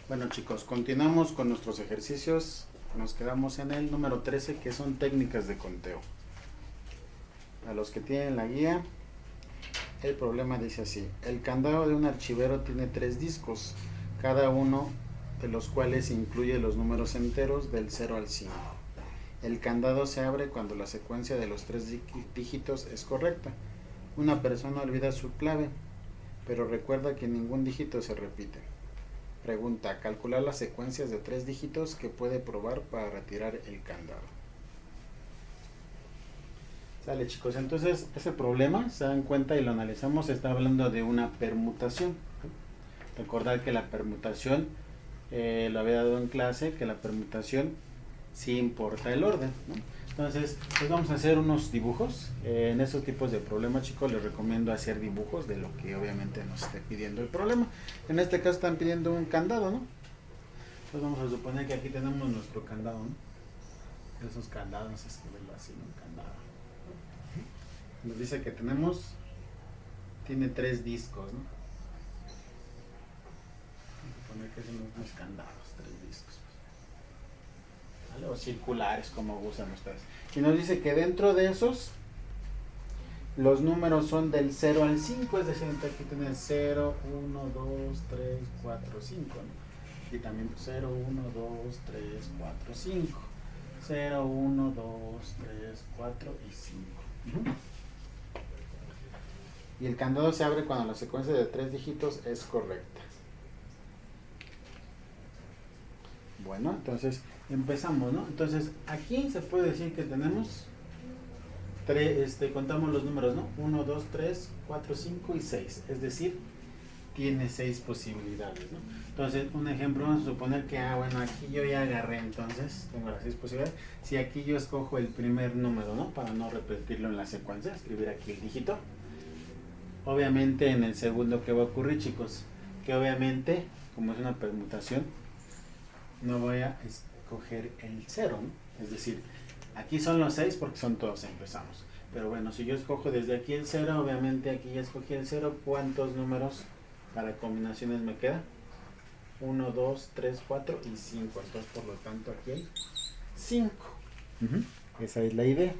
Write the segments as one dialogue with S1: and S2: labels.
S1: Bueno chicos, continuamos con nuestros ejercicios. Nos quedamos en el número 13, que son técnicas de conteo. A los que tienen la guía, el problema dice así: el candado de un archivero tiene 3 discos, cada uno de los cuales incluye los números enteros del 0 al 5. El candado se abre cuando la secuencia de los 3 dígitos es correcta. Una persona olvida su clave, pero recuerda que ningún dígito se repite. Pregunta: calcular las secuencias de 3 dígitos que puede probar para retirar el candado. Sale chicos, entonces ese problema, se dan cuenta y lo analizamos, está hablando de una permutación. Recordar que la permutación, lo había dado en clase, que la permutación sí importa el orden, ¿no? Entonces, pues vamos a hacer unos dibujos. En estos tipos de problemas, chicos, les recomiendo hacer dibujos de lo que obviamente nos esté pidiendo el problema. En este caso están pidiendo un candado, ¿no? Entonces vamos a suponer que aquí tenemos nuestro candado, ¿no? Esos candados, escribirlo así, ¿no? Candado. Nos dice que tiene 3 discos, ¿no? Vamos a poner que son unos candados, 3 discos. ¿Vale? O circulares, como gustan ustedes. Y nos dice que dentro de esos, los números son del 0 al 5, es decir, aquí tienen 0, 1, 2, 3, 4, 5, ¿no? Y también 0, 1, 2, 3, 4, 5. 0, 1, 2, 3, 4 y 5. Y el candado se abre cuando la secuencia de 3 dígitos es correcta. Bueno, entonces empezamos, ¿no? Entonces aquí se puede decir que tenemos contamos los números, ¿no? 1, 2, 3, 4, 5 y 6. Es decir, tiene 6 posibilidades, ¿no? Entonces, un ejemplo, vamos a suponer que, bueno, aquí yo ya agarré, entonces, tengo las 6 posibilidades. Si aquí yo escojo el primer número, ¿no? Para no repetirlo en la secuencia, escribir aquí el dígito. Obviamente, en el segundo, ¿qué va a ocurrir, chicos? Que obviamente, como es una permutación, no voy a escoger el 0, ¿no? Es decir, aquí son los 6 porque son todos, empezamos. Pero bueno, si yo escojo desde aquí el 0, obviamente aquí ya escogí el 0, ¿cuántos números para combinaciones me queda? 1, 2, 3, 4 y 5. Entonces, por lo tanto, aquí hay 5. Esa es la idea.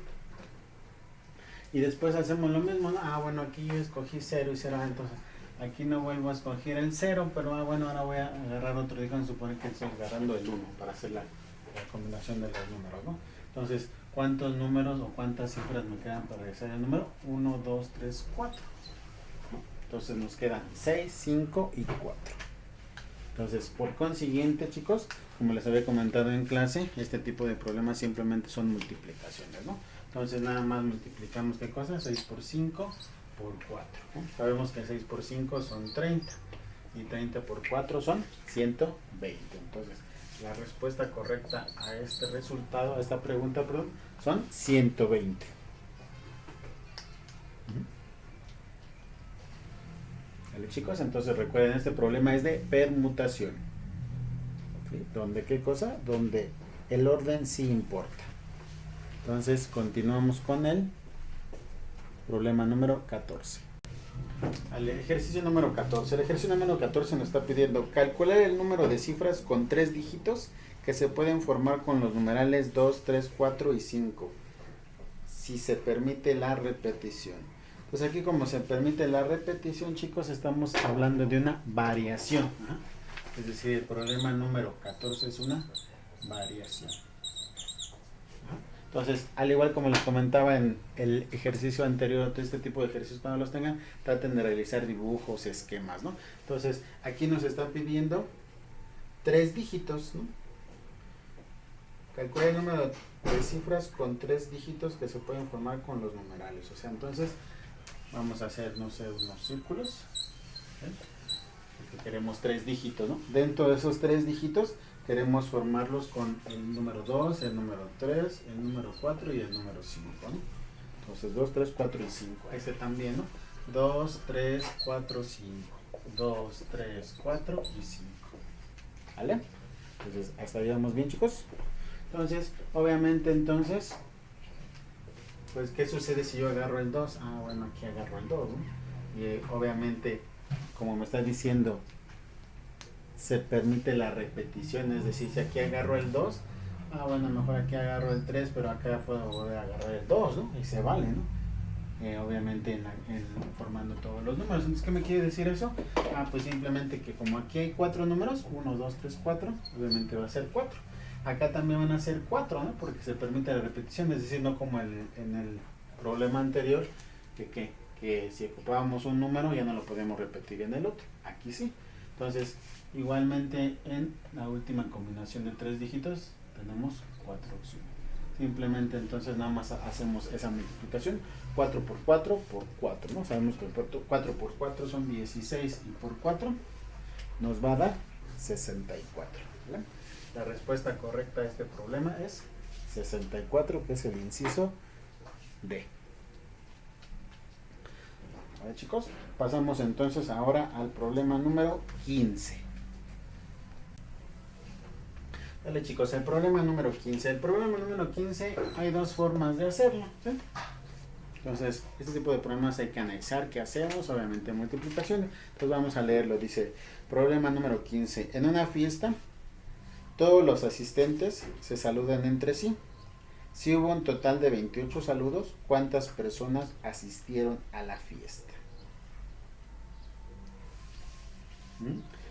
S1: Y después hacemos lo mismo, ¿no? Bueno, aquí yo escogí 0 y 0, entonces aquí no vuelvo a escoger el 0, pero bueno, ahora voy a agarrar otro, déjame suponer que estoy agarrando el 1 para hacer la combinación de los números, ¿no? Entonces, ¿cuántos números o cuántas cifras me quedan para regresar el número? 1, 2, 3, 4. Entonces nos quedan 6, 5 y 4. Entonces, por consiguiente, chicos, como les había comentado en clase, este tipo de problemas simplemente son multiplicaciones, ¿no? Entonces, nada más multiplicamos, ¿qué cosa? 6 por 5 por 4, ¿no? Sabemos que 6 por 5 son 30 y 30 por 4 son 120. Entonces, la respuesta correcta a este resultado, a esta pregunta, perdón, son 120. ¿Vale, chicos? Entonces recuerden, este problema es de permutación. ¿Sí? ¿Donde qué cosa? Donde el orden sí importa. Entonces continuamos con el problema número 14. El ejercicio número 14. El ejercicio número 14 nos está pidiendo calcular el número de cifras con 3 dígitos que se pueden formar con los numerales 2, 3, 4 y 5, si se permite la repetición. Pues aquí, como se permite la repetición, chicos, estamos hablando de una variación, ¿no? Es decir, el problema número 14 es una variación. Entonces, al igual como les comentaba en el ejercicio anterior, todo este tipo de ejercicios, cuando los tengan, traten de realizar dibujos, esquemas, ¿no? Entonces, aquí nos está pidiendo 3 dígitos, ¿no? Calcula el número de cifras con 3 dígitos que se pueden formar con los numerales. O sea, entonces, vamos a hacer, no sé, unos círculos, ¿sí? Porque queremos 3 dígitos, ¿no? Dentro de esos 3 dígitos, queremos formarlos con el número 2, el número 3, el número 4 y el número 5, ¿no? Entonces 2, 3, 4 y 5. Este también, ¿no? 2, 3, 4, 5. 2, 3, 4 y 5. ¿Vale? Entonces, hasta ahí vamos bien, chicos. Entonces, obviamente, pues, ¿qué sucede si yo agarro el 2? Bueno, aquí agarro el 2, ¿no? Y obviamente, como me está diciendo se permite la repetición, es decir, si aquí agarro el 2, bueno, mejor aquí agarro el 3, pero acá puedo volver a agarrar el 2, ¿no? Y se vale, ¿no? Obviamente formando todos los números. Entonces, ¿qué me quiere decir eso? Pues simplemente que como aquí hay 4 números, 1, 2, 3, 4, obviamente va a ser 4. Acá también van a ser 4, ¿no? Porque se permite la repetición, es decir, no como en el problema anterior, que si ocupábamos un número ya no lo podemos repetir en el otro. Aquí sí. Entonces, igualmente en la última combinación de 3 dígitos tenemos 4 opciones. Simplemente entonces nada más hacemos esa multiplicación, 4 por 4 por 4, ¿no? Sabemos que 4 por 4 son 16 y por 4 nos va a dar 64, ¿vale? La respuesta correcta a este problema es 64, que es el inciso D. Vale, chicos, pasamos entonces ahora al problema número 15. Vale, chicos, el problema número 15. El problema número 15 hay dos formas de hacerlo, ¿sí? Entonces, este tipo de problemas hay que analizar qué hacemos, obviamente multiplicaciones. Entonces vamos a leerlo. Dice, problema número 15. En una fiesta, todos los asistentes se saludan entre sí. Si hubo un total de 28 saludos, ¿cuántas personas asistieron a la fiesta?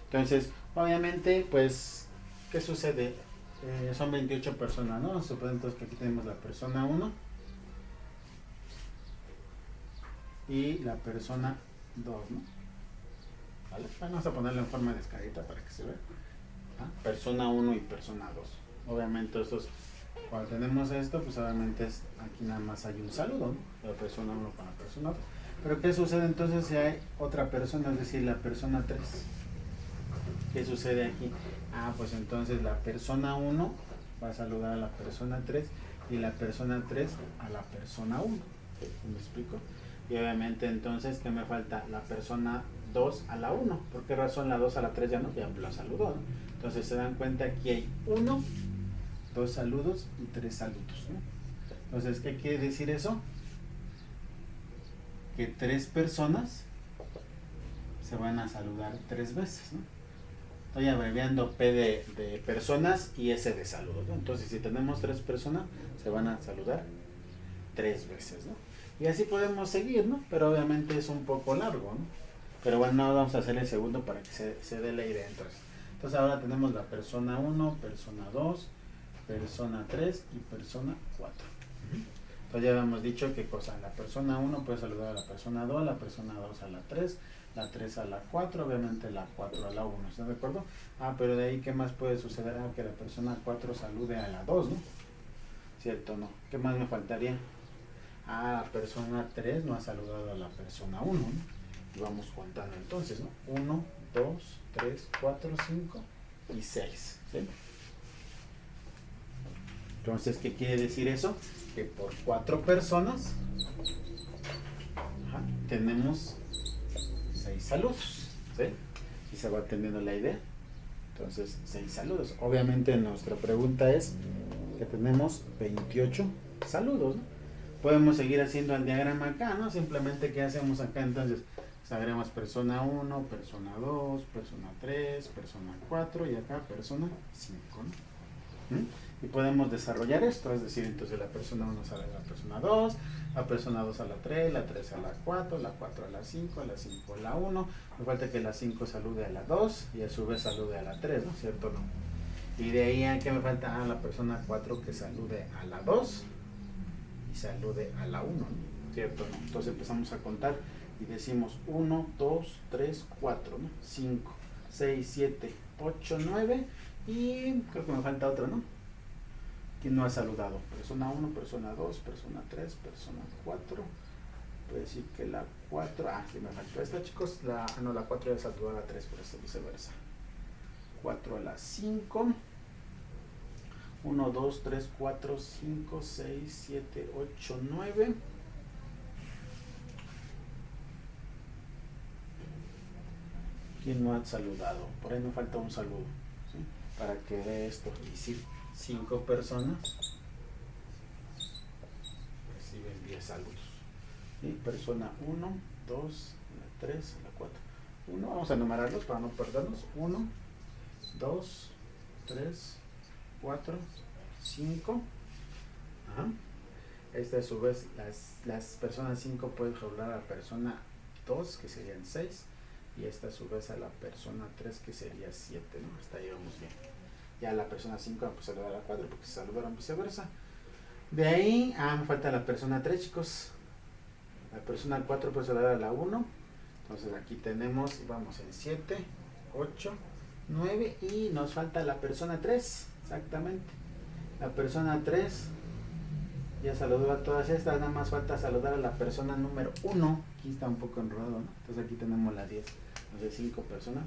S1: Entonces, obviamente, pues, ¿qué sucede? Son 28 personas, ¿no? Suponemos que aquí tenemos la persona 1 y la persona 2, ¿no? ¿Vale? Vamos a ponerlo en forma de escalita para que se vea. Persona 1 y persona 2. Obviamente estos, cuando tenemos esto, pues obviamente aquí nada más hay un saludo, ¿no? La persona 1 con la persona 2. Pero ¿qué sucede entonces si hay otra persona, es decir, la persona 3? ¿Qué sucede aquí? Pues entonces la persona 1 va a saludar a la persona 3 y la persona 3 a la persona 1. ¿Me explico? Y obviamente entonces, ¿qué me falta? La persona 2 a la 1. ¿Por qué razón la 2 a la 3 ya no? Ya la saludó, ¿no? Entonces se dan cuenta, aquí hay 1, 2 saludos y 3 saludos, ¿no? Entonces, ¿qué quiere decir eso? Que 3 personas se van a saludar 3 veces, ¿no? Estoy abreviando P de personas y S de saludos, ¿no? Entonces, si tenemos 3 personas, se van a saludar 3 veces, ¿no? Y así podemos seguir, ¿no? Pero obviamente es un poco largo, ¿no? Pero bueno, vamos a hacer el segundo para que se dé la idea. Entonces ahora tenemos la persona 1, persona 2, persona 3 y persona 4. Entonces ya habíamos dicho que cosa, la persona 1 puede saludar a la persona 2, la persona 2 a la 3, la 3 a la 4, obviamente la 4 a la 1, ¿están de acuerdo? Pero de ahí, ¿qué más puede suceder? Que la persona 4 salude a la 2, ¿no? ¿Cierto o no? ¿Qué más me faltaría? La persona 3 no ha saludado a la persona 1, ¿no? Y vamos contando entonces, ¿no? 1, 2, 3, 4, 5 y 6, ¿sí? Entonces, ¿qué quiere decir eso? Que por 4 personas tenemos 6 saludos, ¿sí? Y se va teniendo la idea. Entonces, 6 saludos. Obviamente nuestra pregunta es que tenemos 28 saludos, ¿no? Podemos seguir haciendo el diagrama acá, ¿no? Simplemente, ¿qué hacemos acá? Entonces, agregamos persona 1, persona 2, persona 3, persona 4 y acá persona 5, ¿no? Y podemos desarrollar esto, es decir, entonces la persona 1 sale a la persona 2, la persona 2 a la 3, la 3 a la 4, la 4 a la 5, la 5 a la 1, me falta que la 5 salude a la 2 y a su vez salude a la 3, ¿no? ¿Cierto o no? Y de ahí, ¿a qué me falta? La persona 4 que salude a la 2 y salude a la 1, ¿no? ¿Cierto o no? Entonces empezamos a contar y decimos 1, 2, 3, 4, ¿no? 5, 6, 7, 8, 9 y creo que me falta otro, ¿no? ¿Quién no ha saludado? Persona 1, persona 2, persona 3, persona 4. Puede decir que la 4, sí me faltó esta, chicos. La 4 ya saludó a la 3, por eso viceversa. 4 a la 5. 1, 2, 3, 4, 5, 6, 7, 8, 9. ¿Quién no ha saludado? Por ahí me falta un saludo, ¿sí? Para que dé esto. Y si 5 personas reciben 10 saludos. ¿Sí? Persona 1, 2, la 3, la 4. 1, vamos a enumerarlos para no perdernos. 1, 2, 3, 4, 5. Ajá. Esta a su vez, las personas 5 pueden jalar a la persona 2, que serían 6. Y esta a su vez a la persona 3, que sería 7, ¿no? Hasta ahí vamos bien. Ya la persona 5 pues saludar a la 4 porque se saludaron viceversa. De ahí, me falta la persona 3, chicos. La persona 4 puede saludar a la 1. Entonces aquí tenemos, vamos en 7, 8, 9 y nos falta la persona 3, exactamente. La persona 3 ya saludó a todas estas, nada más falta saludar a la persona número 1. Aquí está un poco enredado, ¿no? Entonces aquí tenemos las 10. Entonces 5 personas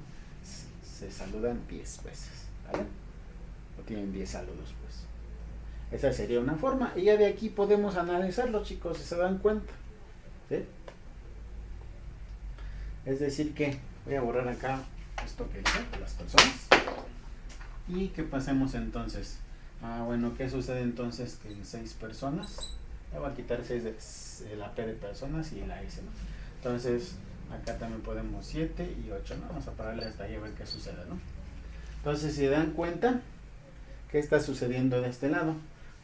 S1: se saludan 10 veces, ¿vale? O tienen 10 saludos, pues. Esa sería una forma. Y ya de aquí podemos analizarlo, chicos, si se dan cuenta. ¿Sí? Es decir que voy a borrar acá esto que hice de las personas. Y que pasemos entonces. Bueno, ¿qué sucede entonces? Que en 6 personas, ya voy a quitar 6 de la P de personas y la S, ¿no? Entonces, acá también podemos 7 y 8, ¿no? Vamos a pararle hasta ahí a ver qué sucede, ¿no? Entonces, si dan cuenta, ¿qué está sucediendo de este lado?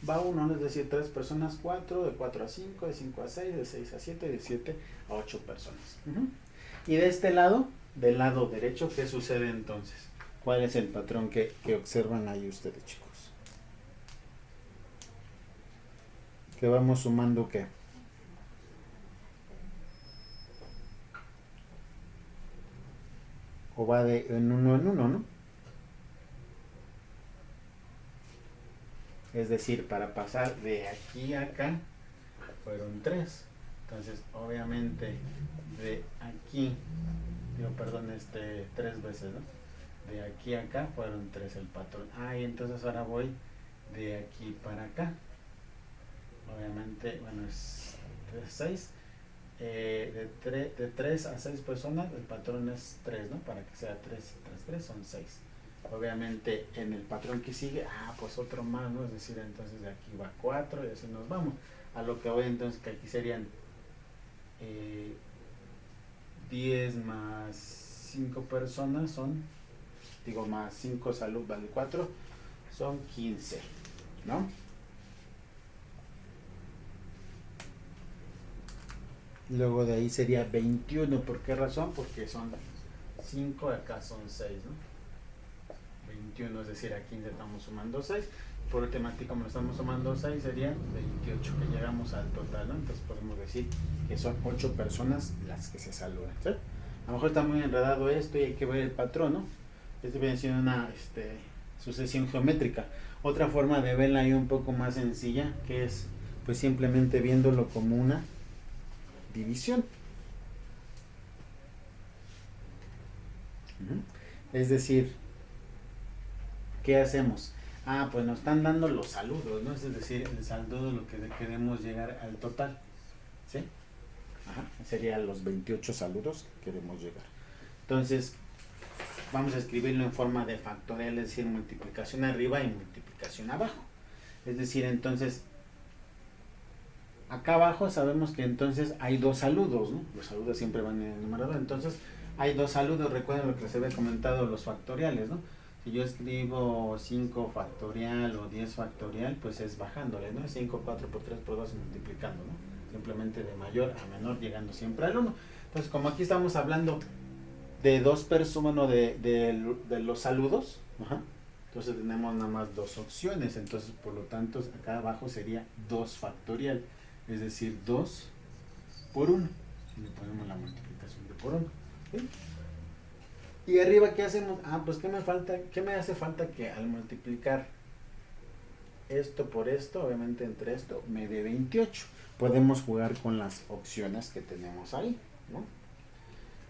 S1: Va 1, es decir, 3 personas, 4, de 4 a 5, de 5 a 6, de 6 a 7, de 7 a 8 personas. Y de este lado, del lado derecho, ¿qué sucede entonces? ¿Cuál es el patrón que observan ahí ustedes, chicos? Que vamos sumando, ¿qué? O va de en uno, ¿no? Es decir, para pasar de aquí a acá fueron 3. Entonces, obviamente, de aquí, perdón, 3 veces, ¿no? De aquí a acá fueron 3 el patrón. Y entonces ahora voy de aquí para acá. Obviamente, bueno, es 6. De 3 a 6 personas, el patrón es 3, ¿no? Para que sea 3 y 3 son 6. Obviamente, en el patrón que sigue, pues otro más, ¿no? Es decir, entonces de aquí va 4 y así nos vamos. A lo que voy entonces, que aquí serían 10 más 5 personas son, más 5 salud vale 4, son 15, ¿no? Luego de ahí sería 21. ¿Por qué razón? Porque son 5, acá son 6, ¿no? 21, es decir, a 15 estamos sumando 6. Por último, aquí como estamos sumando 6, serían 28, que llegamos al total, ¿no? Entonces podemos decir que son 8 personas las que se saludan, ¿sí? A lo mejor está muy enredado esto y hay que ver el patrón, ¿no? Este viene siendo una sucesión geométrica. Otra forma de verla ahí un poco más sencilla, que es pues simplemente viéndolo como una división. Es decir, ¿qué hacemos? Pues nos están dando los saludos, ¿no? Es decir, el saludo lo que queremos llegar al total, ¿sí? Serían los 28 saludos que queremos llegar. Entonces, vamos a escribirlo en forma de factorial, es decir, multiplicación arriba y multiplicación abajo. Es decir, entonces, acá abajo sabemos que entonces hay 2 saludos, ¿no? Los saludos siempre van en el numerador, entonces hay 2 saludos. Recuerden lo que les había comentado, los factoriales, ¿no? Si yo escribo 5 factorial o 10 factorial, pues es bajándole, ¿no? 5, 4 por 3 por 2 multiplicando, ¿no? Simplemente de mayor a menor, llegando siempre al 1. Entonces, como aquí estamos hablando de 2 personas, de los saludos, entonces tenemos nada más 2 opciones. Entonces, por lo tanto, acá abajo sería 2 factorial. Es decir, 2 por 1. Si le ponemos la multiplicación de por 1. ¿Sí? Y arriba, ¿qué hacemos? Pues ¿qué me falta? ¿Qué me hace falta? Que al multiplicar esto por esto, obviamente entre esto, me dé 28. Podemos jugar con las opciones que tenemos ahí, ¿no?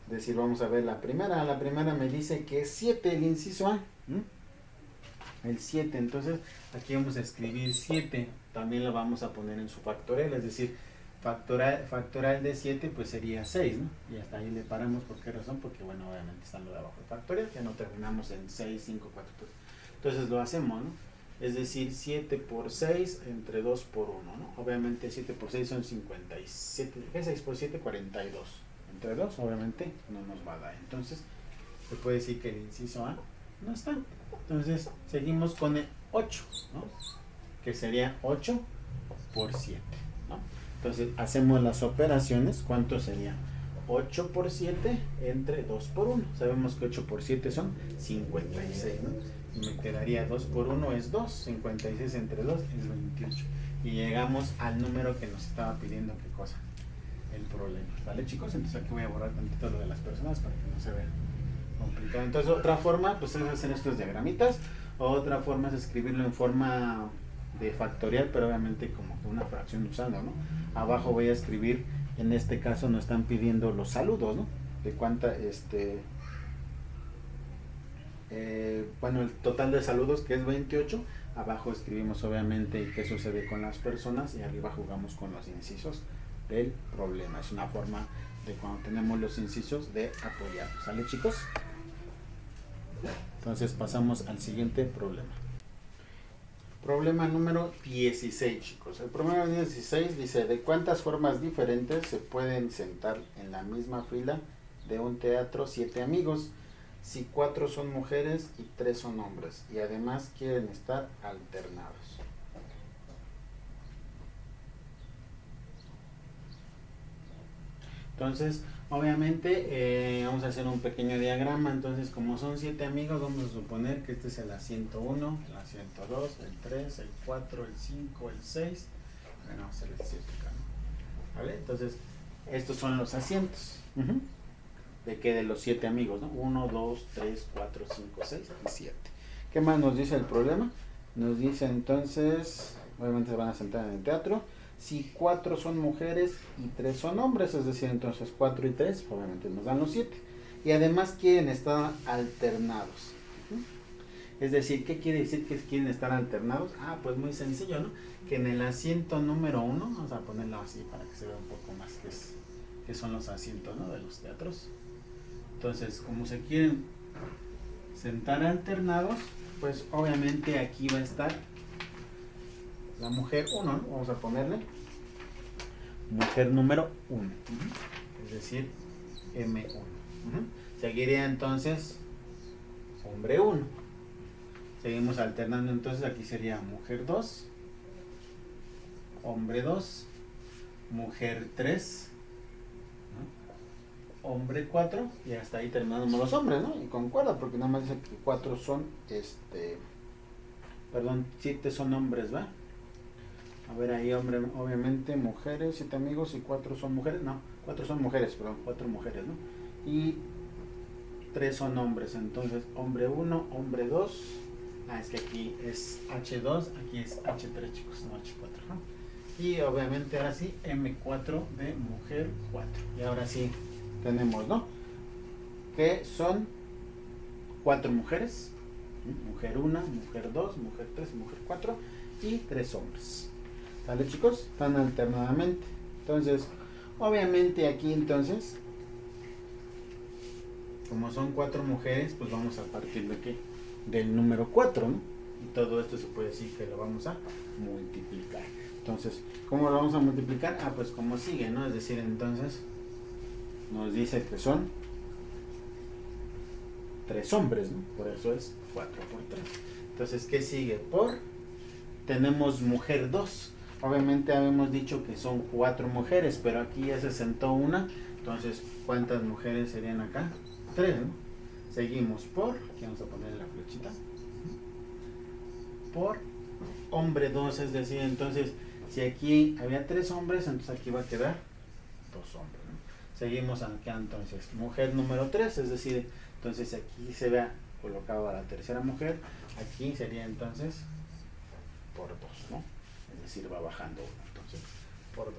S1: Es decir, vamos a ver la primera. La primera me dice que es 7, el inciso A. El 7, entonces aquí vamos a escribir 7, también lo vamos a poner en su factorial, es decir, factorial de 7 pues sería 6, ¿no? Y hasta ahí le paramos. ¿Por qué razón? Porque bueno, obviamente está lo de abajo el factorial, ya no terminamos en 6, 5, 4, 3. Entonces lo hacemos, ¿no? Es decir, 7 por 6 entre 2 por 1, ¿no? Obviamente 7 por 6 son 57, 6 por 7, 42. Entre 2 obviamente no nos va a dar. Entonces se puede decir que el inciso A No está. Entonces seguimos con el 8, ¿no? Que sería 8 por 7, ¿no? Entonces hacemos las operaciones. ¿Cuánto sería? 8 por 7 entre 2 por 1. Sabemos que 8 por 7 son 56, ¿no? Y me quedaría 2 por 1 es 2, 56 entre 2 es 28. Y llegamos al número que nos estaba pidiendo, ¿qué cosa? El problema. ¿Vale, chicos? Entonces aquí voy a borrar tantito lo de las personas para que no se vea complicado. Entonces otra forma pues es hacer estos diagramitas. Otra forma es escribirlo en forma de factorial, pero obviamente como que una fracción usando, ¿no? Abajo voy a escribir, en este caso nos están pidiendo los saludos, ¿no? De cuánta, bueno, el total de saludos, que es 28. Abajo escribimos obviamente qué sucede con las personas y arriba jugamos con los incisos del problema. Es una forma de cuando tenemos los incisos de apoyar. ¿Sale, chicos? Entonces pasamos al siguiente problema. Problema número 16, chicos. El problema 16 dice: ¿de cuántas formas diferentes se pueden sentar en la misma fila de un teatro 7 amigos si 4 son mujeres y 3 son hombres y además quieren estar alternados? Entonces, obviamente, vamos a hacer un pequeño diagrama. Entonces, como son 7 amigos, vamos a suponer que este es el asiento 1, el asiento 2, el 3, el 4, el 5, el 6. Bueno, vamos a hacer el 7 acá, ¿no? ¿Vale? Entonces, estos son los asientos. ¿De qué? De los 7 amigos, ¿no? 1, 2, 3, 4, 5, 6 y 7. ¿Qué más nos dice el problema? Nos dice entonces, obviamente se van a sentar en el teatro. Si 4 son mujeres y 3 son hombres, es decir, entonces 4 y 3, obviamente nos dan los 7. Y además quieren estar alternados. Es decir, ¿qué quiere decir que quieren estar alternados? Ah, pues muy sencillo, ¿no? Que en el asiento número 1, vamos a ponerlo así para que se vea un poco más qué son los asientos, ¿no? De los teatros. Entonces, como se quieren sentar alternados, pues obviamente aquí va a estar la mujer 1, ¿no? Vamos a ponerle mujer número 1, es decir, M1. Seguiría entonces hombre 1. Seguimos alternando, entonces aquí sería mujer 2, hombre 2, mujer 3, ¿no? Hombre 4, y hasta ahí terminamos los hombres, ¿no? Y concuerda, porque nada más dice que 4 son, 7 son hombres, ¿va? A ver, ahí hombre, obviamente mujeres, 7 amigos y 4 son mujeres, no, 4 son mujeres, perdón, 4 mujeres, ¿no? Y 3 son hombres, entonces hombre 1, hombre 2, es que aquí es H2, aquí es H3, chicos, no H4, ¿no? Y obviamente ahora sí, M4 de mujer 4. Y ahora sí tenemos, ¿no? Que son 4 mujeres, mujer 1, mujer 2, mujer 3, mujer 4 y 3 hombres. ¿Vale, chicos? Están alternadamente. Entonces, obviamente aquí entonces, como son 4 mujeres, pues vamos a partir de ¿qué? Del número 4, ¿no? Y todo esto se puede decir que lo vamos a multiplicar. Entonces, ¿cómo lo vamos a multiplicar? Ah, pues como sigue, ¿no? Es decir, entonces, nos dice que son 3 hombres, ¿no? Por eso es 4 por 3. Entonces, ¿qué sigue? Tenemos mujer 2. Obviamente habíamos dicho que son 4 mujeres, pero aquí ya se sentó una. Entonces, ¿cuántas mujeres serían acá? 3, ¿no? Seguimos por, aquí vamos a poner la flechita, por hombre 2, es decir, entonces, si aquí había 3 hombres, entonces aquí va a quedar 2 hombres, ¿no? Seguimos acá, entonces, mujer número 3, es decir, entonces aquí se vea colocado a la tercera mujer, aquí sería entonces por 2, ¿no? Es decir, va bajando 1, entonces por 2.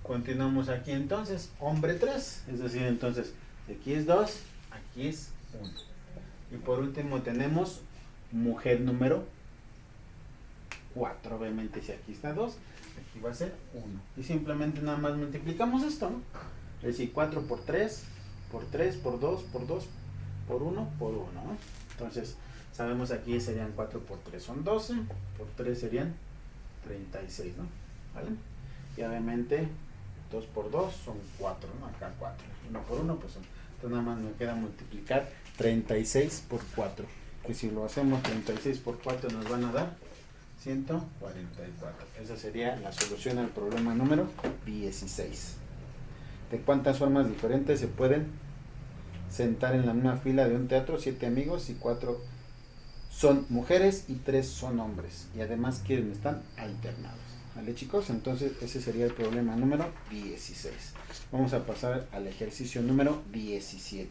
S1: Continuamos aquí entonces, hombre 3, es decir, entonces aquí es 2, aquí es 1. Y por último tenemos mujer número 4, obviamente si aquí está 2, aquí va a ser 1. Y simplemente nada más multiplicamos esto, ¿no? Es decir, 4 por 3, por 3, por 2, por 2, por 1, por 1, ¿no? Entonces, sabemos aquí serían 4 por 3 son 12, por 3 serían 36, ¿no? ¿Vale? Y obviamente 2 por 2 son 4, ¿no? Acá 4. 1 por 1 pues son. Entonces nada más me queda multiplicar 36 por 4. que si lo hacemos 36 por 4 nos van a dar 144. Esa sería la solución al problema número 16. ¿De cuántas formas diferentes se pueden sentar en la misma fila de un teatro 7 amigos y 4 son mujeres y 3 son hombres? Y además están alternados. ¿Vale, chicos? Entonces ese sería el problema número 16. Vamos a pasar al ejercicio número 17.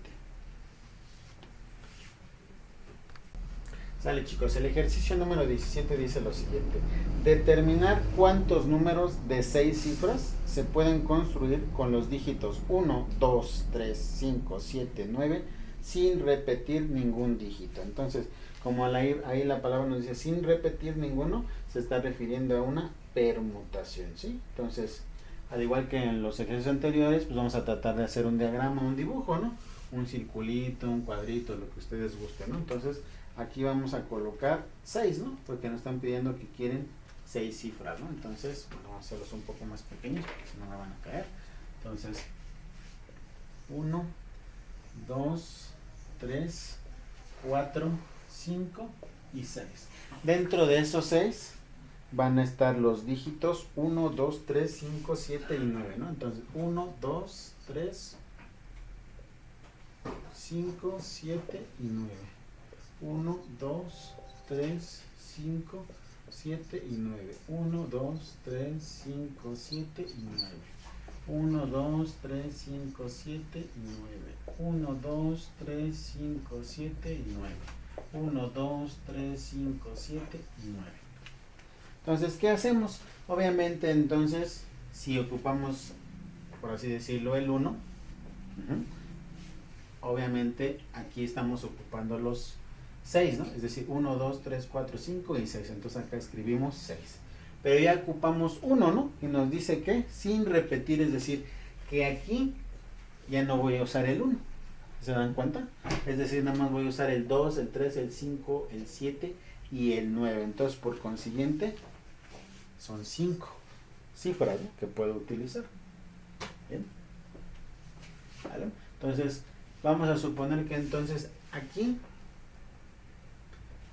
S1: Sale, chicos, el ejercicio número 17 dice lo siguiente: determinar cuántos números de 6 cifras se pueden construir con los dígitos 1, 2, 3, 5, 7, 9 sin repetir ningún dígito. Entonces, como ahí la palabra nos dice sin repetir ninguno, se está refiriendo a una permutación, ¿sí? Entonces, al igual que en los ejercicios anteriores, pues vamos a tratar de hacer un diagrama, un dibujo, ¿no? Un circulito, un cuadrito, lo que ustedes gusten, ¿no? Entonces, aquí vamos a colocar 6, ¿no? Porque nos están pidiendo que quieren 6 cifras, ¿no? Entonces, bueno, vamos a hacerlos un poco más pequeños porque si no me van a caer. Entonces, 1, 2, 3, 4, 5 y 6. Dentro de esos 6 van a estar los dígitos 1, 2, 3, 5, 7 y 9, ¿no? Entonces, 1, 2, 3, 5, 7 y 9. 1, 2, 3, 5, 7 y 9. 1, 2, 3, 5, 7 y 9. 1, 2, 3, 5, 7 y 9. 1, 2, 3, 5, 7 y 9. 1, 2, 3, 5, 7 y 9. Entonces, ¿qué hacemos? Obviamente, entonces, si ocupamos, por así decirlo, el 1, obviamente aquí estamos ocupando los 6, ¿no? Es decir, 1, 2, 3, 4, 5 y 6. Entonces acá escribimos 6. Pero ya ocupamos 1, ¿no? Y nos dice que sin repetir, es decir, que aquí ya no voy a usar el 1. ¿Se dan cuenta? Es decir, nada más voy a usar el 2, el 3, el 5, el 7 y el 9. Entonces, por consiguiente, son 5 cifras, ¿no?, que puedo utilizar. ¿Bien? ¿Vale? Entonces, vamos a suponer que entonces aquí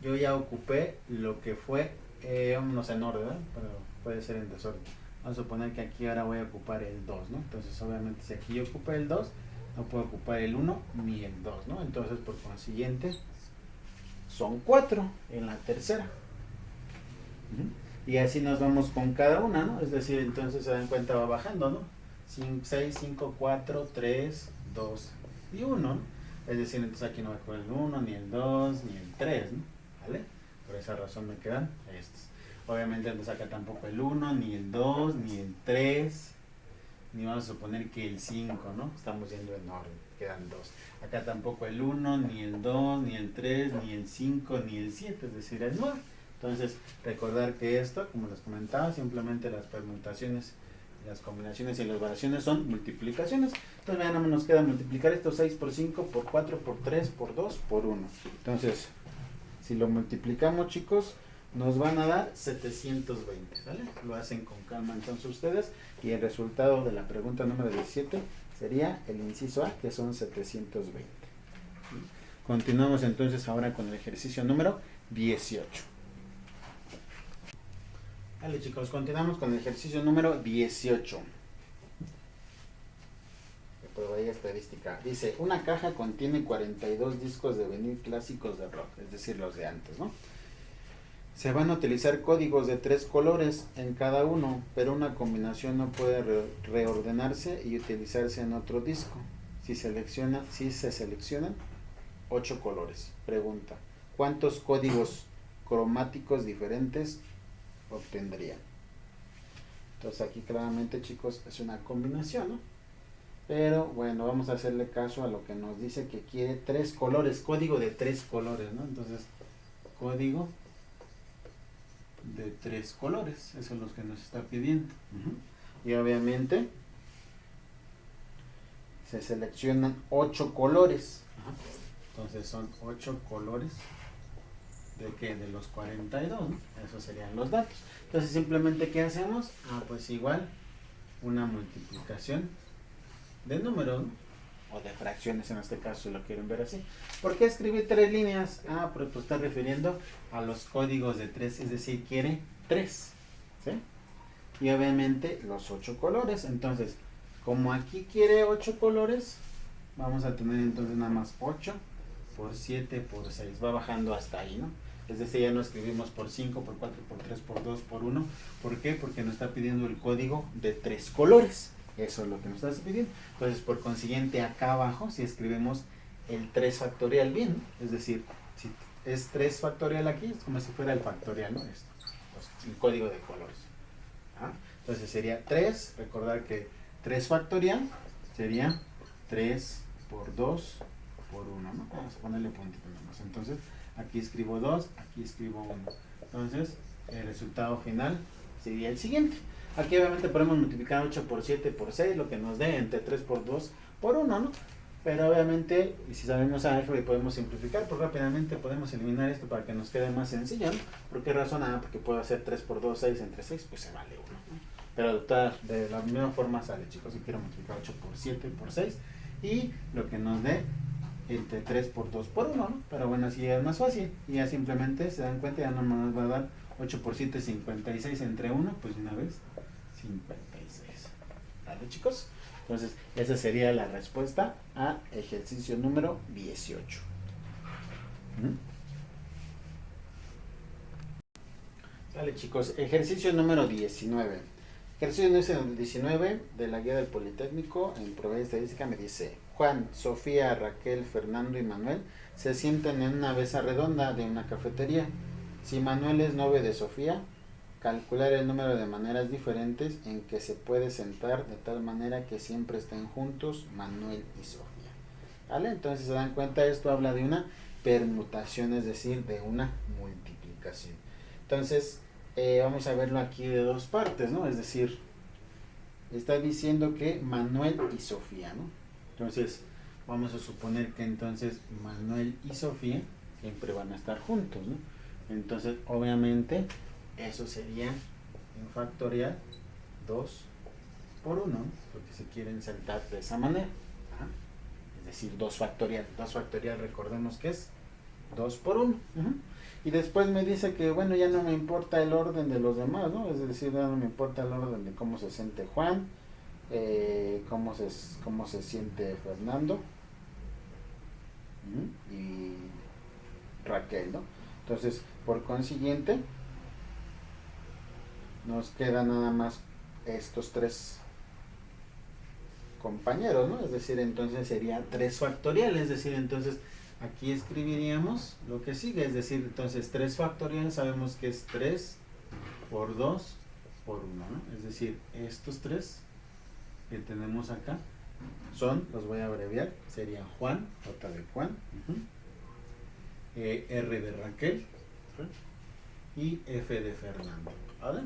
S1: yo ya ocupé lo que fue, vámonos en orden, ¿eh? Pero puede ser en desorden. Vamos a suponer que aquí ahora voy a ocupar el 2, ¿no? Entonces, obviamente, si aquí yo ocupé el 2, no puedo ocupar el 1 ni el 2, ¿no? Entonces, por consiguiente, son 4 en la tercera. Y así nos vamos con cada una, ¿no? Es decir, entonces se dan cuenta, va bajando, ¿no? 6, 5, 4, 3, 2 y 1, ¿no? Es decir, entonces aquí no va con el 1, ni el 2, ni el 3, ¿no? ¿Vale? Por esa razón me quedan estos. Obviamente entonces acá tampoco el 1, ni el 2, ni el 3, ni vamos a suponer que el 5, ¿no? Estamos yendo en orden, quedan 2. Acá tampoco el 1, ni el 2, ni el 3, ni el 5, ni el 7, es decir, el 9. Entonces, recordar que esto, como les comentaba, simplemente las permutaciones, las combinaciones y las variaciones son multiplicaciones. Entonces, vean, nada más nos queda multiplicar estos 6 por 5, por 4, por 3, por 2, por 1. Entonces, si lo multiplicamos, chicos, nos van a dar 720, ¿vale? Lo hacen con calma entonces ustedes, y el resultado de la pregunta número 17 sería el inciso A, que son 720. Continuamos entonces ahora con el ejercicio número 18. Vale, chicos, continuamos con el ejercicio número 18. Probabilidad estadística. Dice, una caja contiene 42 discos de vinil clásicos de rock, es decir, los de antes, ¿no? Se van a utilizar códigos de 3 colores en cada uno, pero una combinación no puede reordenarse y utilizarse en otro disco. Si se seleccionan 8 colores. Pregunta, ¿cuántos códigos cromáticos diferentes obtendrían? Entonces aquí claramente, chicos, es una combinación, ¿no? Pero bueno, vamos a hacerle caso a lo que nos dice que quiere 3 colores, código de 3 colores, ¿no? Entonces, código de 3 colores, eso es lo que nos está pidiendo. Y obviamente se seleccionan 8 colores. Entonces son 8 colores de que de los 42, ¿no? Esos serían los datos. Entonces simplemente, ¿qué hacemos? Pues igual una multiplicación de números, ¿no? o de fracciones en este caso si lo quieren ver así. ¿Por qué escribir 3 líneas? Ah, pero pues está refiriendo a los códigos de 3, es decir, quiere 3, ¿sí? Y obviamente los 8 colores. Entonces, como aquí quiere 8 colores, vamos a tener entonces nada más 8 por 7 por 6. Va bajando hasta ahí, ¿no? Es decir, ya no escribimos por 5, por 4, por 3, por 2, por 1. ¿Por qué? Porque nos está pidiendo el código de 3 colores. Eso es lo que nos está pidiendo. Entonces, por consiguiente, acá abajo, si escribimos el 3 factorial bien, ¿no? Es decir, si es 3 factorial aquí, es como si fuera el factorial, ¿no? Esto, pues, el código de colores. ¿Ah? Entonces sería 3, recordar que 3 factorial sería 3 por 2 por 1, ¿no? Vamos a ponerle puntito nomás. Entonces, aquí escribo 2, aquí escribo 1. Entonces, el resultado final sería el siguiente. Aquí obviamente podemos multiplicar 8 por 7 por 6, lo que nos dé entre 3 por 2 por 1, ¿no? Pero obviamente, y si sabemos álgebra y podemos simplificar, pues rápidamente podemos eliminar esto para que nos quede más sencillo, ¿no? ¿Por qué razón? Ah, porque puedo hacer 3 por 2, 6 entre 6, pues se vale 1, ¿no? Pero de la misma forma sale, chicos, si quiero multiplicar 8 por 7 por 6, y lo que nos dé entre 3 por 2 por 1, ¿no? Pero bueno, así es más fácil, y ya simplemente se dan cuenta, ya no nos va a dar 8 por 7, 56 entre 1, pues una vez, 56. ¿Vale, chicos? Entonces, esa sería la respuesta a ejercicio número 18. Vale, chicos, ejercicio número 19. Ejercicio número 19 de la guía del Politécnico en probabilidad estadística me dice: Juan, Sofía, Raquel, Fernando y Manuel se sientan en una mesa redonda de una cafetería. Si Manuel es novio de Sofía, calcular el número de maneras diferentes en que se puede sentar de tal manera que siempre estén juntos Manuel y Sofía. ¿Vale? Entonces se dan cuenta, esto habla de una permutación, es decir, de una multiplicación. Entonces, vamos a verlo aquí de dos partes, ¿no? Es decir, está diciendo que Manuel y Sofía, ¿no? Entonces, vamos a suponer que entonces Manuel y Sofía siempre van a estar juntos, ¿no? Entonces, obviamente, eso sería en factorial 2 por 1, porque se quieren sentar de esa manera. ¿Ah? Es decir, 2 factorial. 2 factorial, recordemos que es 2 por 1. Y después me dice que, bueno, ya no me importa el orden de los demás, ¿no? Es decir, ya no me importa el orden de cómo se siente Juan, cómo se siente Fernando y Raquel, ¿no? Entonces, por consiguiente, nos quedan nada más estos 3 compañeros, ¿no? Es decir, entonces sería 3 factorial, es decir, entonces aquí escribiríamos lo que sigue, es decir, entonces 3 factorial sabemos que es 3 por 2 por 1, ¿no? Es decir, estos 3 que tenemos acá son, los voy a abreviar, serían Juan, J de Juan, R de Raquel y F de Fernando, ¿vale?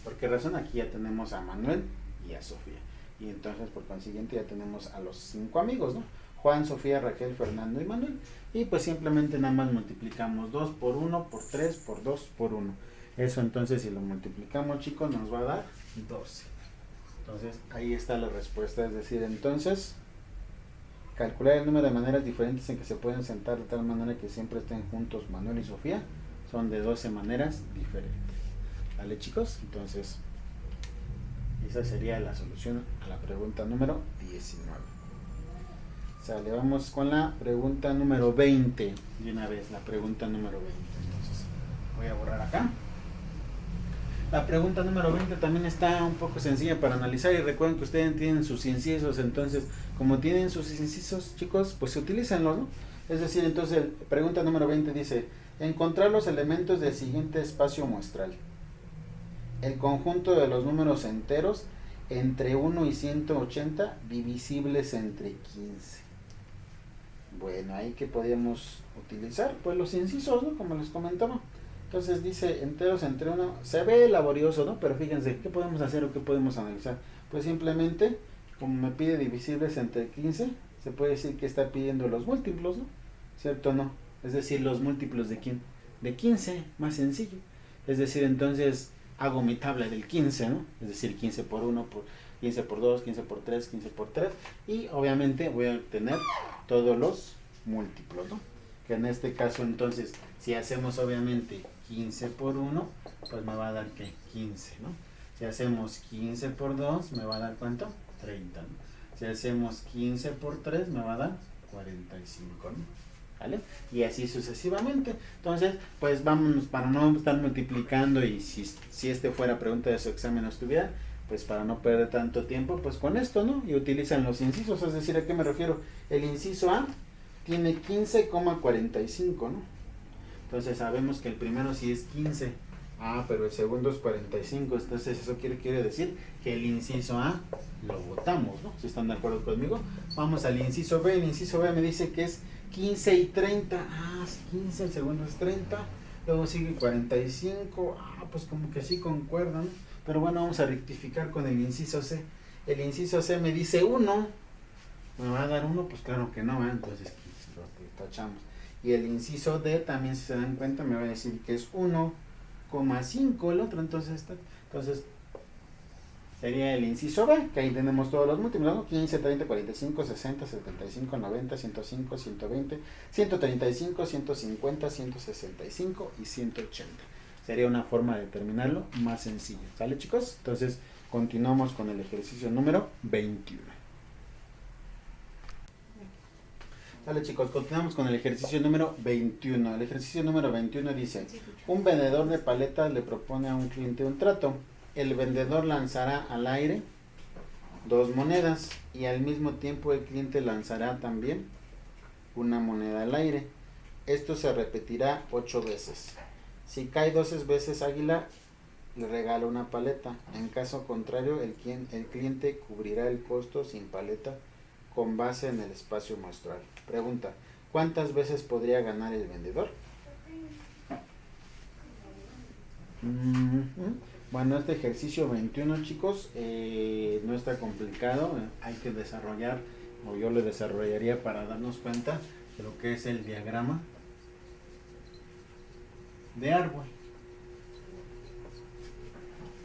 S1: ¿Por qué razón? Aquí ya tenemos a Manuel y a Sofía, y entonces por consiguiente ya tenemos a los 5 amigos, ¿no? Juan, Sofía, Raquel, Fernando y Manuel. Y pues simplemente nada más multiplicamos 2 por 1, por 3, por 2, por 1. Eso entonces si lo multiplicamos, chicos, nos va a dar 12. Entonces ahí está la respuesta. Es decir, entonces calcular el número de maneras diferentes en que se pueden sentar de tal manera que siempre estén juntos Manuel y Sofía son de 12 maneras diferentes. ¿Vale, chicos? Entonces esa sería la solución a la pregunta número 19. Sale, vamos con la pregunta número 20. De una vez, la pregunta número 20. Entonces, voy a borrar acá. La pregunta número 20 también está un poco sencilla para analizar. Y recuerden que ustedes tienen sus incisos. Entonces, como tienen sus incisos, chicos, pues utilícenlos, ¿no? Es decir, entonces, pregunta número 20 dice: encontrar los elementos del siguiente espacio muestral. El conjunto de los números enteros entre 1 y 180 divisibles entre 15. Bueno, ahí que podríamos utilizar, pues los incisos, ¿no? Como les comentaba. Entonces dice enteros entre 1, se ve laborioso, ¿no? Pero fíjense, ¿qué podemos hacer o qué podemos analizar? Pues simplemente, como me pide divisibles entre 15, se puede decir que está pidiendo los múltiplos, ¿no? ¿Cierto o no? Es decir, los múltiplos de ¿quién? De 15, más sencillo. Es decir, entonces hago mi tabla del 15, ¿no? Es decir, 15 por 1, 15 por 2, 15 por 3, 15 por 3. Y obviamente voy a obtener todos los múltiplos, ¿no? Que en este caso entonces, si hacemos obviamente 15 por 1, pues me va a dar que 15, ¿no? Si hacemos 15 por 2, me va a dar ¿cuánto? 30, ¿no? Si hacemos 15 por 3, me va a dar 45, ¿no? ¿Vale? Y así sucesivamente. Entonces, pues vámonos, para no estar multiplicando, y si este fuera pregunta de su examen o estuviera, pues para no perder tanto tiempo, pues con esto, ¿no? Y utilizan los incisos, es decir, ¿a qué me refiero? El inciso A tiene 15,45, ¿no? Entonces sabemos que el primero sí es 15. Pero el segundo es 45. Entonces eso quiere decir que el inciso A lo votamos, ¿no? Si están de acuerdo conmigo. Vamos al inciso B. El inciso B me dice que es 15 y 30. 15, el segundo es 30. Luego sigue 45. Pues como que sí concuerdan. Pero bueno, vamos a rectificar con el inciso C. El inciso C me dice 1. ¿Me va a dar 1? Pues claro que no, ¿eh? Entonces lo tachamos. Y el inciso D también, si se dan cuenta, me va a decir que es 1,5 el otro. Entonces sería el inciso B, que ahí tenemos todos los múltiplos, ¿no? 15, 30, 45, 60, 75, 90, 105, 120, 135, 150, 165 y 180. Sería una forma de determinarlo más sencilla. ¿Sale, chicos? Entonces, continuamos con el ejercicio número 21. Vale, chicos, continuamos con el ejercicio número 21. El ejercicio número 21 dice: un vendedor de paletas le propone a un cliente un trato. El vendedor lanzará al aire 2 monedas y al mismo tiempo el cliente lanzará también una moneda al aire. Esto se repetirá 8 veces. Si cae 12 veces águila, le regala una paleta. En caso contrario, el cliente cubrirá el costo sin paleta con base en el espacio muestral. Pregunta: ¿cuántas veces podría ganar el vendedor? Bueno, este ejercicio 21, chicos, no está complicado. Hay que desarrollar, o yo lo desarrollaría para darnos cuenta de lo que es el diagrama de árbol.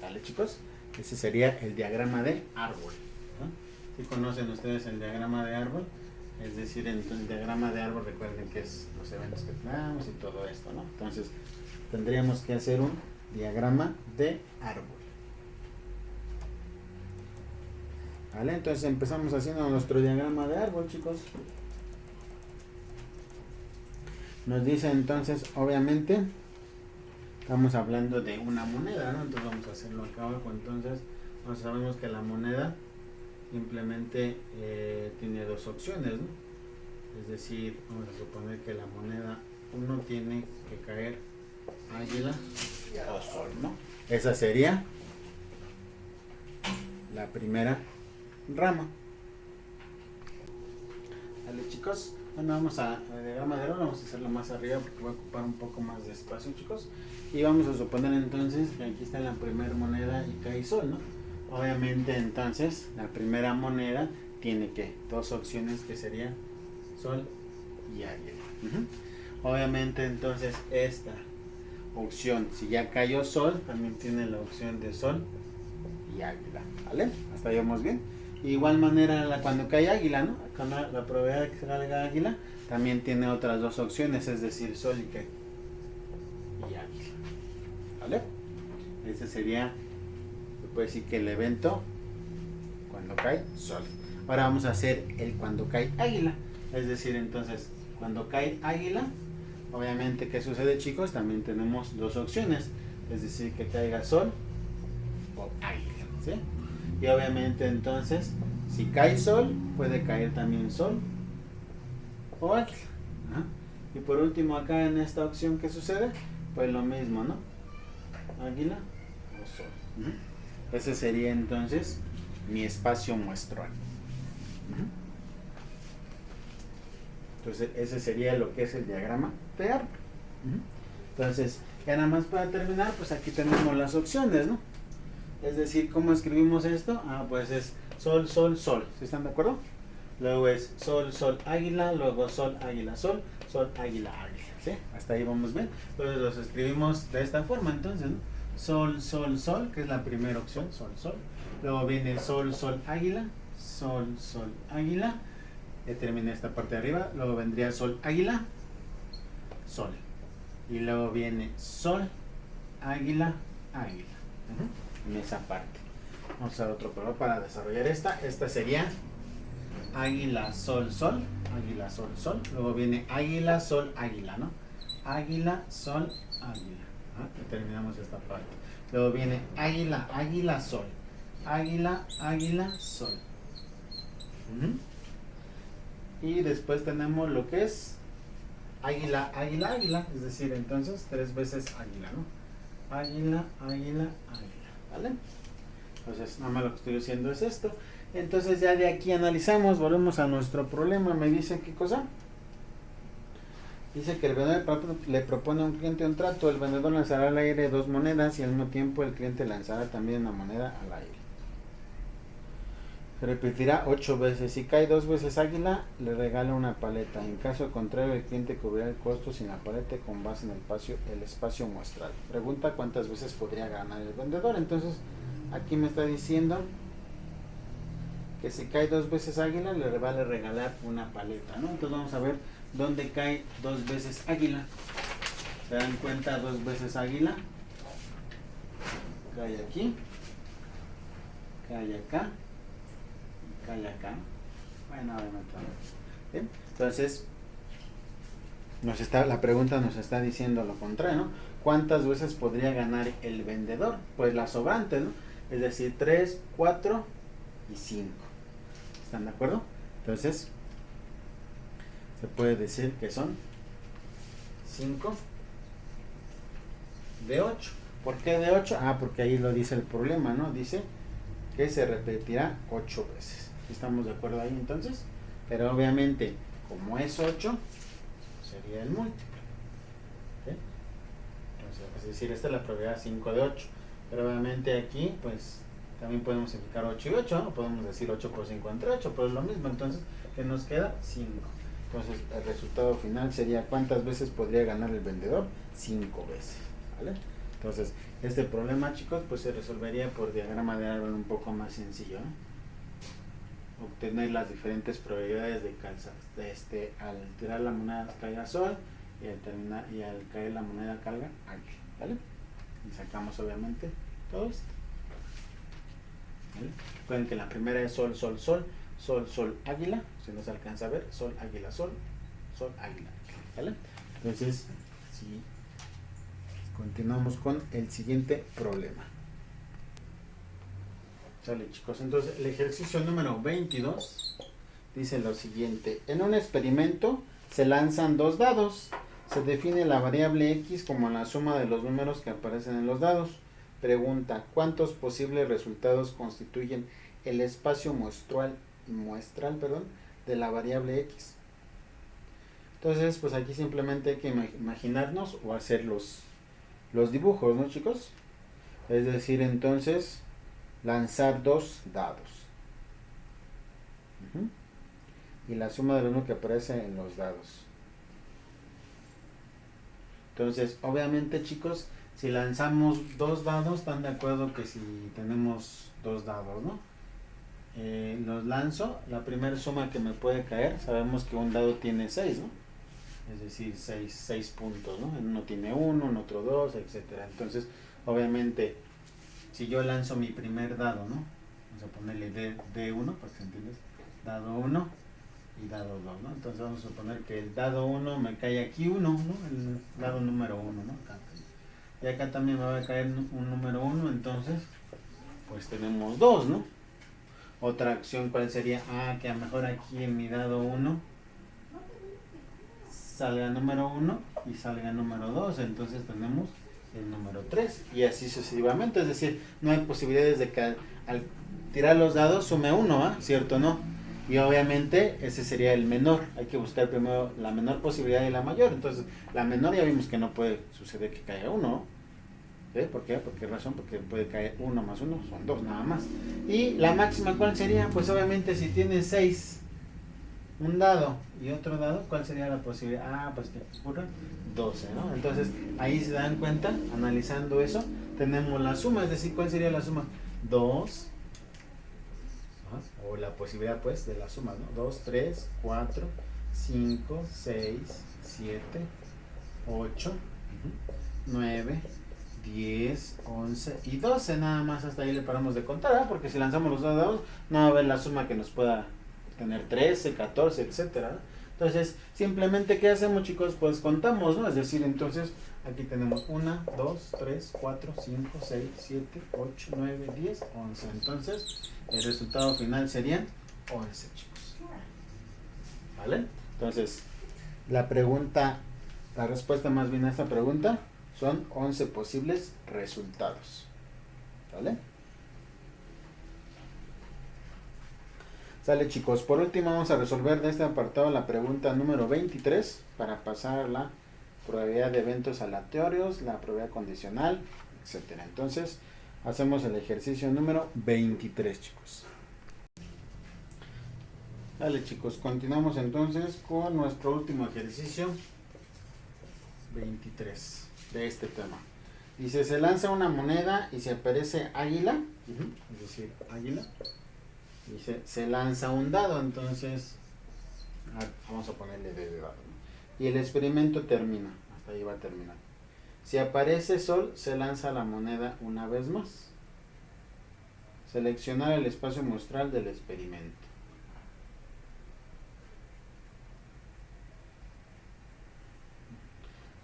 S1: ¿Vale, chicos? Ese sería el diagrama de árbol, ¿no? ¿Sí conocen ustedes el diagrama de árbol? Es decir, el diagrama de árbol, recuerden que es los eventos que tenemos y todo esto, ¿no? Entonces, tendríamos que hacer un diagrama de árbol. ¿Vale? Entonces empezamos haciendo nuestro diagrama de árbol, chicos. Nos dice entonces, obviamente, estamos hablando de una moneda, ¿no? Entonces vamos a hacerlo acá abajo. Entonces, sabemos que la moneda simplemente tiene 2 opciones, ¿no? Es decir, vamos a suponer que la moneda 1 tiene que caer águila o sol, ¿no? Esa sería la primera rama. Vale, chicos. Bueno, vamos a diagrama de árbol, vamos a hacerlo más arriba porque va a ocupar un poco más de espacio, chicos. Y vamos a suponer entonces que aquí está la primera moneda y cae sol, ¿no? Obviamente entonces la primera moneda tiene que 2 opciones, que serían sol y águila. Obviamente entonces esta opción, si ya cayó sol, también tiene la opción de sol y águila, ¿vale? Hasta ahí vamos bien. De igual manera cuando cae águila, ¿no? Cuando la probabilidad de que salga águila también tiene otras 2 opciones, es decir, sol y qué, y águila, ¿vale? Ese sería, se puede decir, que el evento cuando cae sol. Ahora vamos a hacer el cuando cae águila, es decir, entonces cuando cae águila, obviamente, ¿qué sucede, chicos? También tenemos 2 opciones, es decir, que caiga sol o águila, ¿sí? Y obviamente entonces, si cae sol, puede caer también sol o águila. Y por último, acá en esta opción, ¿qué sucede? Pues lo mismo, ¿no? Águila o sol. Ese sería entonces mi espacio muestral. Entonces ese sería lo que es el diagrama de árbol. Entonces, ya nada más para terminar, pues aquí tenemos las opciones, ¿no? Es decir, ¿cómo escribimos esto? Pues es sol, sol, sol. ¿Sí están de acuerdo? Luego es sol, sol, águila, luego sol, águila, sol, sol, águila, águila. ¿Sí? Hasta ahí vamos bien. Entonces los escribimos de esta forma, entonces, ¿no? sol, sol, sol, que es la primera opción, sol, sol. Luego viene sol, sol, águila, sol, sol, águila. Ya terminé esta parte de arriba. Luego vendría sol, águila, sol. Y luego viene sol, águila, águila. En esa parte. Vamos a usar otro color para desarrollar esta. Esta sería águila, sol, sol. Águila, sol, sol. Luego viene águila, sol, águila, ¿no? Águila, sol, águila. Terminamos esta parte. Luego viene águila, águila, sol. Águila, águila, sol. Y después tenemos lo que es águila, águila, águila. Es decir, entonces 3 veces águila, ¿no? Águila, águila, águila. ¿Vale? Entonces, nada más lo que estoy haciendo es esto. Entonces ya de aquí analizamos, volvemos a nuestro problema. Me dice qué cosa. Dice que el vendedor le propone a un cliente un trato. El vendedor lanzará al aire 2 monedas y al mismo tiempo el cliente lanzará también una moneda al aire. Se repetirá 8 veces. Si cae 2 veces águila, le regala una paleta. En caso contrario, el cliente cubrirá el costo sin la paleta con base en el espacio muestral. Pregunta cuántas veces podría ganar el vendedor. Entonces, aquí me está diciendo que si cae 2 veces águila, le va a regalar una paleta, ¿no? Entonces vamos a ver dónde cae 2 veces águila. ¿Se dan cuenta? 2 veces águila. Cae aquí. Cae acá. Cae acá. Bueno, obviamente. ¿Bien? Entonces, la pregunta nos está diciendo lo contrario, ¿no? ¿Cuántas veces podría ganar el vendedor? Pues las sobrantes, ¿no? Es decir, 3, 4 y 5. ¿Están de acuerdo? Entonces, se puede decir que son 5 de 8. ¿Por qué de 8? Porque ahí lo dice el problema, ¿no? Dice que se repetirá 8 veces. ¿Estamos de acuerdo ahí entonces? Pero obviamente, como es 8, sería el múltiplo. ¿Sí? Entonces, es decir, esta es la probabilidad 5 de 8. Pero obviamente aquí, pues, también podemos simplificar 8 y 8, ¿no? Podemos decir 8 por 5 entre 8, pero es lo mismo. Entonces, ¿qué nos queda? 5. Entonces, el resultado final sería ¿cuántas veces podría ganar el vendedor? 5 veces, ¿vale? Entonces, este problema, chicos, pues se resolvería por diagrama de árbol un poco más sencillo, ¿no? Obtener las diferentes probabilidades de calzar. Al tirar la moneda caiga sol y al caer la moneda caiga águila, ¿vale? Y sacamos obviamente todo esto. ¿Vale? Recuerden que la primera es sol, sol, sol, sol, sol, águila. Si no se alcanza a ver, sol, águila, sol, sol, águila. ¿Vale? Entonces, si continuamos con el siguiente problema. Sale, chicos. Entonces, el ejercicio número 22 dice lo siguiente. En un experimento se lanzan 2 dados. Se define la variable x como la suma de los números que aparecen en los dados. Pregunta, ¿cuántos posibles resultados constituyen el espacio muestral de la variable x? Entonces, pues aquí simplemente hay que imaginarnos o hacer los dibujos, ¿no, chicos? Es decir, entonces, lanzar 2 dados. Y la suma de los números que aparece en los dados. Entonces, obviamente, chicos, si lanzamos 2 dados, están de acuerdo que si tenemos 2 dados, ¿no? Los lanzo, la primera suma que me puede caer, sabemos que un dado tiene 6, ¿no? Es decir, 6 puntos, ¿no? En uno tiene 1, en otro 2, etcétera. Entonces, obviamente, si yo lanzo mi primer dado, ¿no? Vamos a ponerle D1, para que entiendas, dado 1 y dado 2, ¿no? Entonces vamos a suponer que el dado 1 me cae aquí 1, ¿no? El dado número 1, ¿no? Acá. Y acá también me va a caer un número 1, entonces, pues tenemos 2, ¿no? Otra acción, ¿cuál sería? Que a lo mejor aquí en mi dado 1 salga número 1 y salga número 2, entonces tenemos el número 3 y así sucesivamente. Es decir, no hay posibilidades de que al tirar los dados sume 1, ¿cierto o no? Y obviamente ese sería el menor. Hay que buscar primero la menor posibilidad y la mayor. Entonces, la menor ya vimos que no puede suceder que caiga 1. ¿Por qué? ¿Por qué razón? Porque puede caer 1 más 1, son 2 nada más. Y la máxima, ¿cuál sería? Pues obviamente si tiene 6 un dado y otro dado, ¿cuál sería la posibilidad? Ah, pues que ocurran 12, ¿no? Entonces, ahí se dan cuenta, analizando eso, tenemos la suma, es decir, ¿cuál sería la suma? 2, o la posibilidad, pues, de la suma, ¿no? 2, 3, 4, 5, 6, 7, 8, 9, 10, 11 y 12, nada más hasta ahí le paramos de contar, ¿eh? Porque si lanzamos los dos dados, no va a haber la suma que nos pueda tener 13, 14, etcétera. Entonces, simplemente, ¿qué hacemos, chicos? Pues contamos, ¿no? Es decir, entonces, aquí tenemos 1, 2, 3, 4, 5, 6, 7, 8, 9, 10, 11. Entonces, el resultado final serían 11, chicos. ¿Vale? Entonces, la respuesta más bien a esta pregunta son 11 posibles resultados. ¿Vale? Sale, chicos. Por último, vamos a resolver de este apartado la pregunta número 23 para pasar a la probabilidad de eventos aleatorios, la probabilidad condicional, etcétera. Entonces, hacemos el ejercicio número 23, chicos. Dale, chicos, continuamos entonces con nuestro último ejercicio 23 de este tema. Dice, se lanza una moneda y se aparece águila, es decir, águila. Dice, se lanza un dado, entonces vamos a ponerle de dado, ¿no? Y el experimento termina, hasta ahí va a terminar. Si aparece sol, se lanza la moneda una vez más. Seleccionar el espacio muestral del experimento.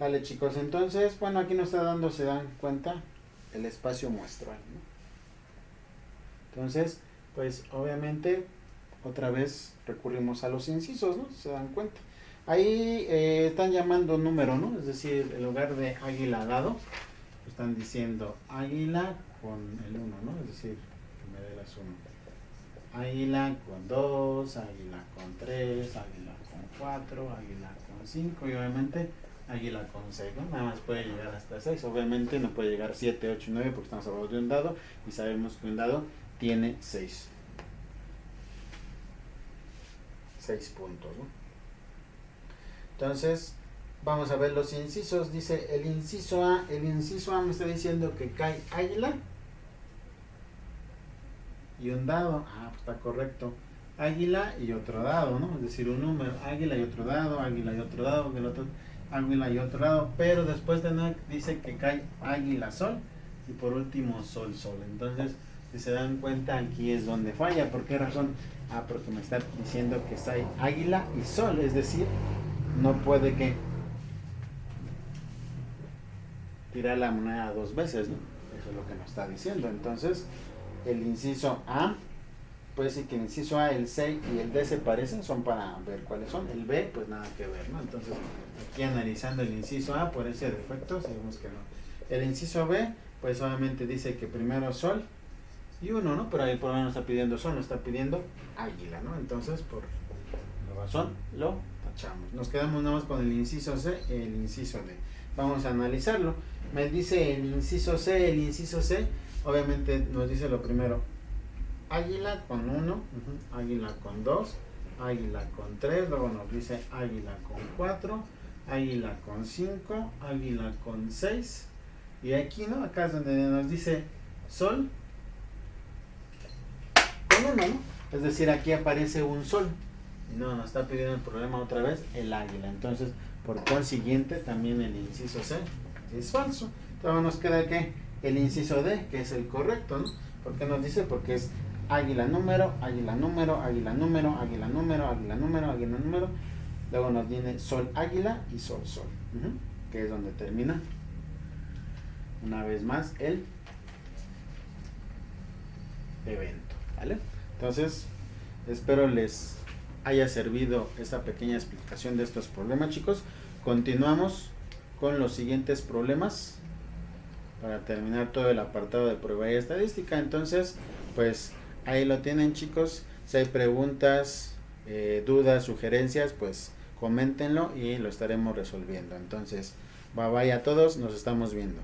S1: Vale, chicos, entonces, bueno, aquí nos está dando, se dan cuenta, el espacio muestral, ¿no? Entonces, pues obviamente otra vez recurrimos a los incisos, ¿no? Se dan cuenta. Ahí están llamando número, ¿no? Es decir, en lugar de águila dado, están diciendo águila con el 1, ¿no? Es decir, que me dé la suma. Águila con 2, águila con 3, águila con 4, águila con 5 y obviamente águila con 6, ¿no? Nada más puede llegar hasta 6. Obviamente no puede llegar 7, 8, 9 porque estamos hablando de un dado y sabemos que un dado tiene 6 puntos, ¿no? Entonces, vamos a ver los incisos. Dice el inciso A me está diciendo que cae águila y un dado. Ah, pues está correcto. Águila y otro dado, ¿no? Es decir, un número, águila y otro dado, águila y otro dado, el otro, águila y otro dado, pero después dice que cae águila, sol y por último sol. Entonces, si se dan cuenta, aquí es donde falla. ¿Por qué razón? Ah, porque me está diciendo que está águila y sol, es decir, no puede que tirar la moneda dos veces, ¿no? Eso es lo que nos está diciendo. Entonces, el inciso A, puede decir que el inciso A, el C y el D se parecen, son para ver cuáles son. El B, pues nada que ver, ¿no? Entonces, aquí analizando el inciso A, por ese defecto, sabemos que no. El inciso B, pues obviamente dice que primero sol y 1, ¿no? Pero ahí por ahí no está pidiendo sol, no está pidiendo águila, ¿no? Entonces, por la razón, lo tachamos. Nos quedamos nada más con el inciso C y el inciso D. Vamos a analizarlo. Me dice el inciso C, obviamente nos dice lo primero, águila con 1, águila con 2, águila con 3, luego nos dice águila con 4, águila con 5, águila con 6, y aquí, ¿no? Acá es donde nos dice sol con 1, ¿no? Es decir, aquí aparece un sol. Y no, nos está pidiendo el problema otra vez, el águila. Entonces, por consiguiente, también el inciso C es falso. Entonces nos queda que el inciso D, que es el correcto, ¿no? ¿Por qué nos dice? Porque es águila número, águila número, águila número, águila número, águila número, águila número. Luego nos viene sol águila y sol, que es donde termina una vez más el evento, ¿vale? Entonces, espero les haya servido esta pequeña explicación de estos problemas, chicos. Continuamos con los siguientes problemas para terminar todo el apartado de probabilidad estadística. Entonces, pues ahí lo tienen, chicos. Si hay preguntas, dudas, sugerencias, pues coméntenlo y lo estaremos resolviendo. Entonces, bye bye a todos, nos estamos viendo.